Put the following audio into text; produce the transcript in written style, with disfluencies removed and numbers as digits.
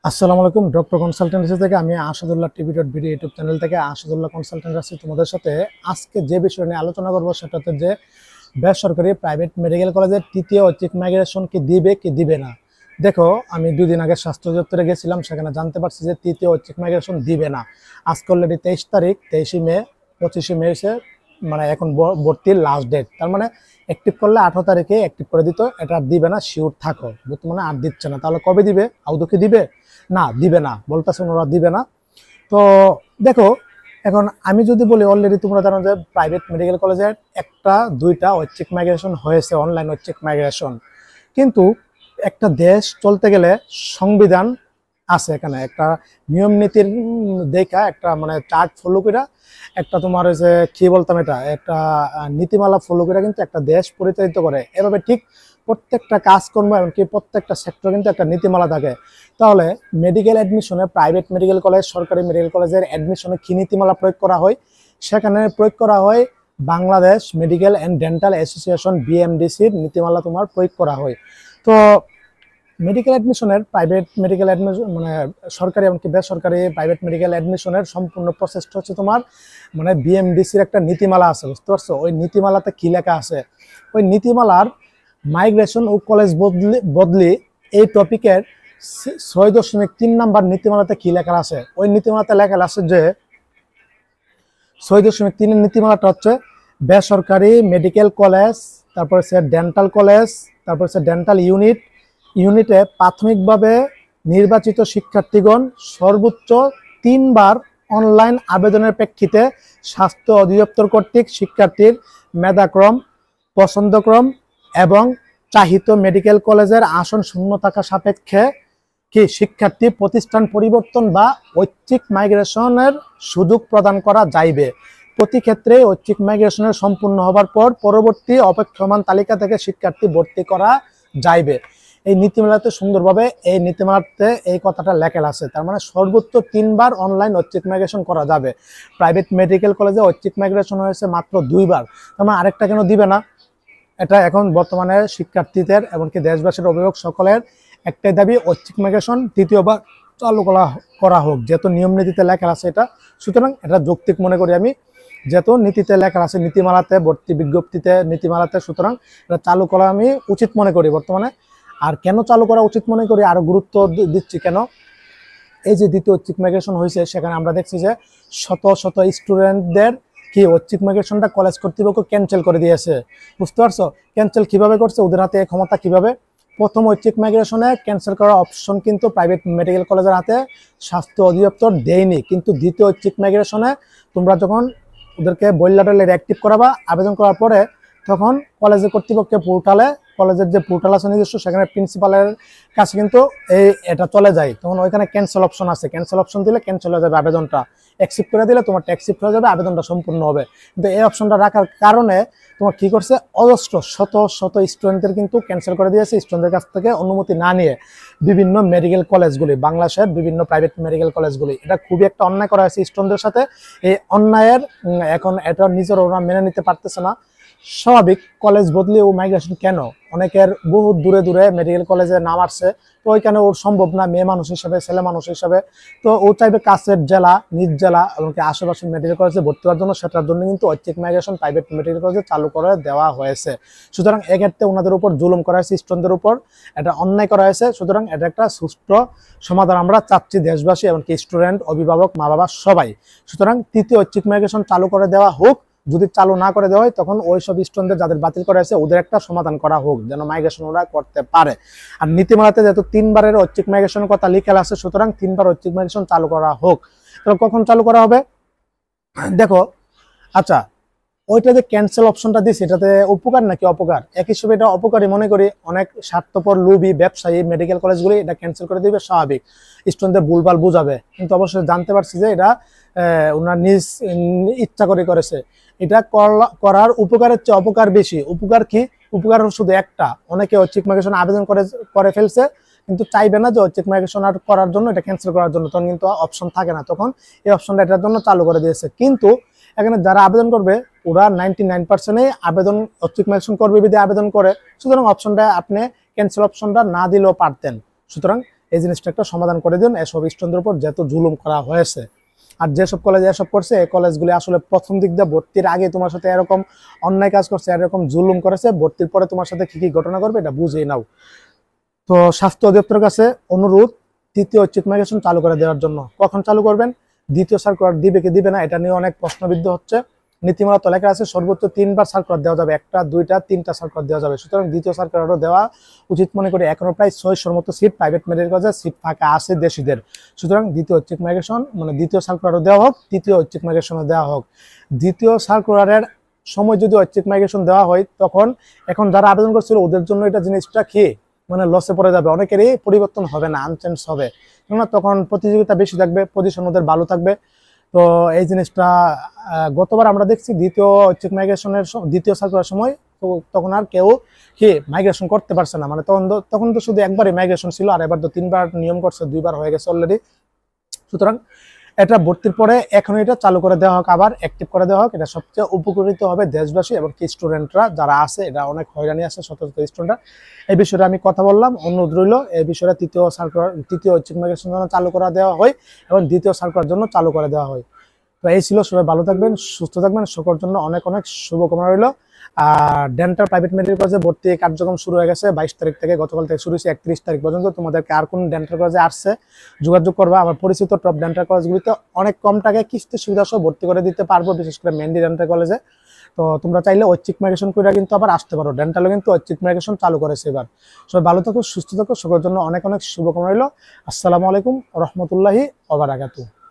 আসসালামু আলাইকুম। Doctor consultancy থেকে আমি আসাদুল্লাহ টিভি.ভিডিও ইউটিউব চ্যানেল থেকে আসাদুল্লাহ কনসালটেন্ট আছি তোমাদের সাথে। আজকে যে বিষয় নিয়ে আলোচনা করব সেটা হচ্ছে যে বেসরকারি প্রাইভেট মেডিকেল কলেজের তৃতীয় ঐচ্ছিক মাইগ্রেশন কি দিবে কি দিবে না। দেখো, আমি 2 দিন আগে স্বাস্থ্য দপ্তরে গেছিলাম, সেখানে জানতে পারছি যে তৃতীয় ঐচ্ছিক মাইগ্রেশন দিবে না। আজকে অলরেডি 23 তারিখ, 23 মে, 25 মে এসে মানে এখন ভর্তির লাস্ট ডেট। তার মানে অ্যাক্টিভ করলে 18 তারিখে অ্যাক্টিভ করে দিত, এটা আর দিবে না, শিওর থাকো। বর্তমানে আর দিচ্ছে না, তাহলে কবে দিবে? আদৌ কি দিবে? না, দিবে না বলতেছে, ওরা দিবে না। তো দেখো, এখন আমি যদি বলি, অলরেডি তোমরা জানো যে প্রাইভেট মেডিকেল কলেজের 1-2টা ঐচ্ছিক মাইগ্রেশন হয়েছে, অনলাইন ঐচ্ছিক মাইগ্রেশন। কিন্তু একটা দেশ চলতে গেলে সংবিধান আছে, এখানে একটা নিয়ম নীতির দেখা একটা মানে চার্ট ফলো করে একটা তোমার হচ্ছে কি বলতাম, এটা একটা নীতিমালা ফলো করে কিন্তু একটা দেশ পরিচালিত করে। এভাবে ঠিক প্রত্যেকটা কাজকর্ম এমনকি প্রত্যেকটা সেক্টর কিন্তু একটা নীতিমালা থাকে। তাহলে মেডিকেল অ্যাডমিশনে, প্রাইভেট মেডিকেল কলেজ, সরকারি মেডিকেল কলেজের অ্যাডমিশনে কি নীতিমালা প্রয়োগ করা হয়? সেখানে প্রয়োগ করা হয় Bangladesh medical and dental association বিএমডিসির নীতিমালা তোমার প্রয়োগ করা হয়। তো মেডিকেল অ্যাডমিশনের, প্রাইভেট মেডিকেল অ্যাডমিশন মানে সরকারি এমনকি বেসরকারি প্রাইভেট মেডিকেল অ্যাডমিশনের সম্পূর্ণ প্রসেসটা হচ্ছে তোমার মানে বিএমডিসির একটা নীতিমালা আছে, বুঝতে পারছো? ওই নীতিমালাতে কি লেখা আছে? ওই নীতিমালার মাইগ্রেশন ও কলেজ বদলি এই টপিকের 6.3 নাম্বার নীতিমালাতে কি লেখা আছে? ওই নীতিমালাতে লেখা আছে যে 6.3 নীতিমালাটা হচ্ছে বেসরকারি মেডিকেল কলেজ, তারপর হচ্ছে ডেন্টাল কলেজ, তারপর হচ্ছে ডেন্টাল ইউনিটে প্রাথমিকভাবে নির্বাচিত শিক্ষার্থীগণ সর্বোচ্চ 3 বার অনলাইন আবেদনের প্রেক্ষিতে স্বাস্থ্য অধিদপ্তর কর্তৃক শিক্ষার্থীর মেধাক্রম, পছন্দক্রম এবং চাহিত মেডিকেল কলেজের আসন শূন্য থাকা সাপেক্ষে কি শিক্ষার্থী প্রতিষ্ঠান পরিবর্তন বা ঐচ্ছিক মাইগ্রেশনের সুযোগ প্রদান করা যাইবে। প্রতি ক্ষেত্রে ঐচ্ছিক মাইগ্রেশনের সম্পূর্ণ হবার পর পরবর্তী অপেক্ষমান তালিকা থেকে শিক্ষার্থী ভর্তি করা যাইবে। এই নীতিমালাতে সুন্দরভাবে এই নীতিমালাতে এই কথাটা লেখা আছে। তার মানে সর্বোচ্চ 3 বার অনলাইন ঐচ্ছিক মাইগ্রেশন করা যাবে। প্রাইভেট মেডিকেল কলেজে ঐচ্ছিক মাইগ্রেশন হয়েছে মাত্র 2 বার। তার মানে আরেকটা কেন দিবে না? এটা এখন বর্তমানে শিক্ষার্থীদের এমনকি দেশবাসীর অভিভাবক সকলের একটাই দাবি, ঐচ্ছিক মাইগ্রেশন দ্বিতীয়বার চালু করা হোক। যেহেতু নিয়ম নীতিতে লেখা আছে এটা, সুতরাং এটা যৌক্তিক মনে করি আমি। যেহেতু নীতিতে লেখা আছে, নীতিমালাতে, ভর্তি বিজ্ঞপ্তিতে, নীতিমালাতে, সুতরাং এটা চালু করা আমি উচিত মনে করি বর্তমানে। আর কেন চালু করা উচিত মনে করি, আরো গুরুত্ব দিচ্ছি কেন, এই যে দ্বিতীয় ঐচ্ছিক মাইগ্রেশন হয়েছে, সেখানে আমরা দেখছি যে শত শত স্টুডেন্টদের কি ঐচ্ছিক মাইগ্রেশনটা কলেজ কর্তৃপক্ষ ক্যান্সেল করে দিয়েছে। বুঝতে পারছো? ক্যান্সেল কিভাবে করছে, ওদের হাতে এই ক্ষমতা কিভাবে? প্রথম ঐচ্ছিক মাইগ্রেশনে ক্যান্সেল করার অপশন কিন্তু প্রাইভেট মেডিকেল কলেজের হাতে স্বাস্থ্য অধিদপ্তর দেয়নি। কিন্তু দ্বিতীয় ঐচ্ছিক মাইগ্রেশনে তোমরা যখন ওদেরকে বইলাটালে অ্যাক্টিভ করাবা, আবেদন করার পরে তখন কলেজের কর্তৃপক্ষের পোর্টালে, কলেজের যে পোর্টাল আছে নিজস্ব, সেখানে প্রিন্সিপালের কাছে কিন্তু এটা চলে যায়। তখন ওইখানে ক্যান্সেল অপশন আছে, ক্যান্সেল অপশন দিলে ক্যান্সেল হয়ে যাবে আবেদনটা। অ্যাকসেপ্ট করে দিলে তোমার অ্যাকসেপ্ট হয়ে যাবে, আবেদনটা সম্পূর্ণ হবে। কিন্তু এই অপশনটা রাখার কারণে তোমার কি করছে, অজস্র শত শত স্টুডেন্টদের কিন্তু ক্যান্সেল করে দিয়েছে, স্টুডেন্টদের কাছ থেকে অনুমতি না নিয়ে বিভিন্ন মেডিকেল কলেজগুলি, বাংলাদেশের বিভিন্ন প্রাইভেট মেডিকেল কলেজগুলি। এটা খুবই একটা অন্যায় করা হয়েছে স্টুডেন্টদের সাথে। এই অন্যায়ের এখন এটা নিজের ওরা মেনে নিতে পারতেছে না। স্বাভাবিক, কলেজ বদলে ও মাইগ্রেশন কেন? অনেকের বহু দূরে দূরে মেডিকেল কলেজে নাম আসছে, তো ওইখানে ওর সম্ভব না, মেয়ে মানুষ হিসাবে, ছেলে মানুষ হিসাবে। তো ও চাইবে কাছের জেলা, নিজ জেলা এমনকি আশেপাশের মেডিকেল কলেজে ভর্তি হওয়ার জন্য। সেটার জন্য কিন্তু ঐচ্ছিক মাইগ্রেশন প্রাইভেট মেডিকেল কলেজে চালু করে দেওয়া হয়েছে। সুতরাং এক্ষেত্রে ওনাদের উপর জুলুম করা হয়েছে, স্টুডেন্টদের উপর এটা অন্যায় করা হয়েছে। সুতরাং এটা একটা সুষ্ঠু সমাধান আমরা চাচ্ছি দেশবাসী, এমনকি স্টুডেন্ট, অভিভাবক, মা বাবা সবাই। সুতরাং তৃতীয় ঐচ্ছিক মাইগ্রেশন চালু করে দেওয়া হোক। যদি চালু না করে দেওয়া হয়, তখন ওই সব স্টুডেন্টদের যাদের বাতিল করা হয়েছে ওদের একটা সমাধান করা হোক, যেন মাইগ্রেশন ওরা করতে পারে। আর নীতিমালাতে যেহেতু 3 বারের ঐচ্ছিক মাইগ্রেশনের কথা লিখে আছে, সুতরাং 3 বার ঐচ্ছিক মাইগ্রেশন চালু করা হোক। তাহলে কখন চালু করা হবে? দেখো, আচ্ছা, ওইটা যে ক্যান্সেল অপশনটা দিচ্ছে, এটাতে উপকার নাকি অপকার? এক হিসেবে এটা অপকারী মনে করি। অনেক স্বার্থপর লোভী ব্যবসায়ী মেডিকেল কলেজগুলি এটা ক্যান্সেল করে দিবে, স্বাভাবিক, স্টুডেন্টদের ভুলভাল বুঝাবে। কিন্তু অবশ্যই জানতে পারছি যে এটা ওনার নিজ ইচ্ছা করে করেছে। এটা করার উপকারের চেয়ে অপকার বেশি। উপকার কি? উপকার শুধু একটা, অনেকে ঐচ্ছিক মাইগ্রেশন আবেদন করে ফেলছে, কিন্তু চাইবে না যে ঐচ্ছিক মাইগ্রেশন আর করার জন্য, এটা ক্যান্সেল করার জন্য, তখন কিন্তু অপশন থাকে না। তখন এই অপশনটা এটার জন্য চালু করে দিয়েছে। কিন্তু এখানে যারা আবেদন করবে ওরা 99%ই আবেদন ঐচ্ছিক মাইগ্রেশন করবে বিধি আবেদন করে। সুতরাং অপশনটা আপনি ক্যান্সেল অপশনটা না দিলেও পারতেন। সুতরাং এই জিনিসটা একটা সমাধান করে দিন এসব স্টুডেন্টদের উপর যত জুলুম করা হয়েছে। আর যেসব কলেজে এসব করছে এই কলেজগুলি আসলে প্রথম দিক দিয়ে ভর্তির আগে তোমার সাথে এরকম অন্যায় কাজ করছে, এরকম জুলুম করেছে, ভর্তির পরে তোমার সাথে কি কি ঘটনা করবে এটা বুঝেই নাও। তো স্বাস্থ্য অধিদপ্তরের কাছে অনুরোধ তৃতীয় ঐচ্ছিক মাইগ্রেশন চালু করে দেওয়ার জন্য। কখন চালু করবেন, দ্বিতীয় সার্কুলার দিবে কি দিবে না এটা নিয়ে অনেক প্রশ্নবিদ্ধ হচ্ছে। নীতিমালা তো লেখা আছে সর্বোচ্চ 3বার সার্কুলার দেওয়া যাবে, 1টা 2টা 3টা সার্কুলার দেওয়া যাবে। সুতরাং দ্বিতীয় সার্কুলারও দেওয়া উচিত মনে করি। এখনো প্রায় 600-র মতো সিট প্রাইভেট মেডিকেল কলেজে সিট ফাঁকা আছে দেশিদের। সুতরাং দ্বিতীয় ঐচ্ছিক মাইগ্রেশন মানে দ্বিতীয় সার্কুলারও দেওয়া হোক, তৃতীয় ঐচ্ছিক মাইগ্রেশনও দেওয়া হোক। দ্বিতীয় সার্কুলারের সময় যদি ঐচ্ছিক মাইগ্রেশন দেওয়া হয় তখন এখন যারা আবেদন করছিল ওদের জন্য এটা জিনিসটা কি মানে লসে পড়ে যাবে, অনেকেরই পরিবর্তন হবে না, আনচেঞ্জ হবে। কেননা তখন প্রতিযোগিতা বেশি থাকবে, পজিশন ওদের ভালো থাকবে। তো এই জিনিসটা গতবার আমরা দেখছি দ্বিতীয় ঐচ্ছিক মাইগ্রেশনের দ্বিতীয় সার্কুলার সময় তো তখন আর কেউ কি মাইগ্রেশন করতে পারছে না, মানে তখন তো শুধু একবারই মাইগ্রেশন ছিল, আর এবার তো 3বার নিয়ম করছে, 2বার হয়ে গেছে অলরেডি। সুতরাং এটা ভর্তির পরে এখন এটা চালু করে দেওয়া হোক, আবার অ্যাক্টিভ করে দেওয়া হোক। এটা সবচেয়ে উপকৃত হবে দেশবাসী এবং কি স্টুডেন্টরা যারা আছে, এটা অনেক হয়রানি আছে শত শত স্টুডেন্টরা। এই বিষয়টা আমি কথা বললাম, অনুরোধ রইল এই বিষয়টা তৃতীয় সার্কুলার তৃতীয় ঐচ্ছিক মাইগ্রেশন জন্য চালু করা দেওয়া হয় এবং দ্বিতীয় সার্কুলার জন্য চালু করে দেওয়া হয়। তো এই ছিল, সবাই ভালো থাকবেন, সুস্থ থাকবেন, সকলের জন্য অনেক অনেক শুভকামনা রইল। আর ডেন্টাল প্রাইভেট মেডিকেল কলেজে ভর্তি কার্যক্রম শুরু হয়ে গেছে 22 তারিখ থেকে, গতকাল থেকে শুরু হয়েছে 31 তারিখ পর্যন্ত। তোমাদেরকে আর কোন ডেন্টাল কলেজে আসছে যোগাযোগ করবা, আমার পরিচিত টপ ডেন্টাল কলেজগুলিতে অনেক কম টাকায় কিস্তি সুবিধা সহ ভর্তি করে দিতে পারবো, বিশেষ করে মেন্ডি ডেন্টাল কলেজে। তো তোমরা চাইলে ঐচ্ছিক মাইগ্রেশন করে কিন্তু আবার আসতে পারো, ডেন্টালও কিন্তু ঐচ্ছিক মাইগ্রেশন চালু করেছে এবার। সবাই ভালো থাকো, সুস্থ থাকো, সকলের জন্য অনেক অনেক শুভকামনা রইল। আসসালামু আলাইকুম রহমতুল্লাহি ওয়া বারাকাতুহু।